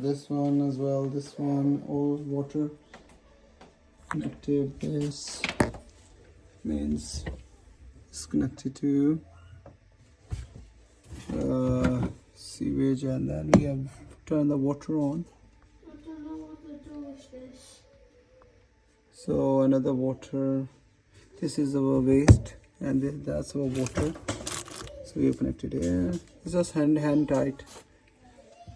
this one as well. This one, all water connected. This means it's connected to sewage, and then we have turned the water on. I don't know what the door is this. So another water. This is our waste, and that's our water. So we have connected here. It's just hand tight.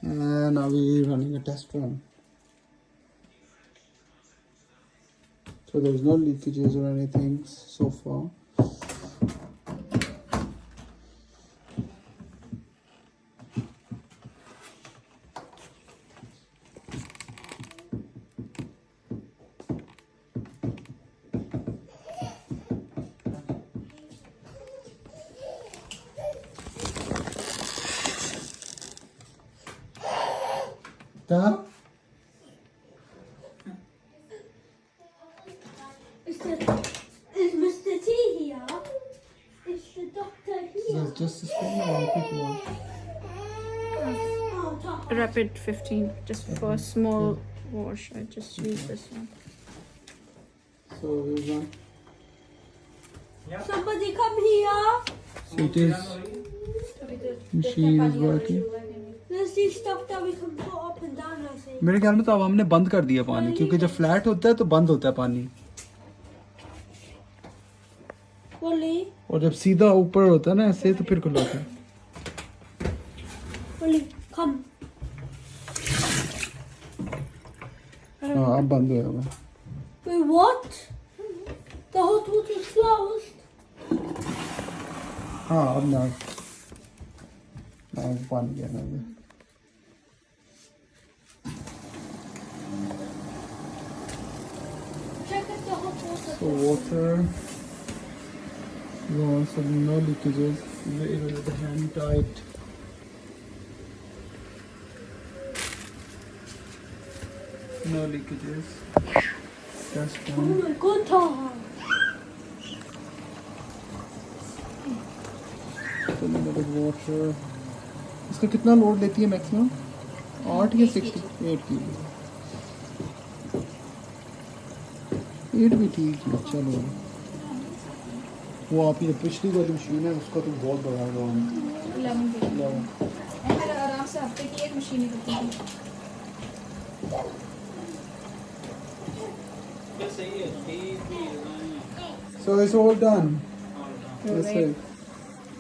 And now we're running a test run. So there's no leakages or anything so far. Huh? Is Mr. T here? Is the doctor here? That's just a small quick one. Oh, doctor. Rapid 15, just for a small wash. I just use this one. So we've done. Somebody come here. So it is. Machine is working. There's this stuff that we can put up and down, I think. मेरे ख्याल में तो अब हमने बंद कर दिया पानी, क्योंकि जब फ्लैट होता है तो बंद होता है पानी, Wally, और जब सीधा ऊपर होता है ना ऐसे तो फिर खुला होता है. Wally, come. हाँ अब बंद हुआ है. Wait, what? The hot water is closed. हाँ अब ना पानी गया ना. Check if the hot water. So water, so no leakages, even with the hand tight. No leakages. That's Oh fine. my god, Taha. So limited water. इसका कितना load लेती है मैक्सिमम? 8 या 6? 8 की. 8 भी ठीक है, चलो. वो आपकी जो पिछली वाली मशीन है उसका तो बहुत बड़ा होगा. 11 आराम से हफ्ते की एक मशीन होती है. So it's all done. That's it.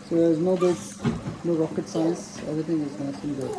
So there's no rocket science. Everything is nice and good.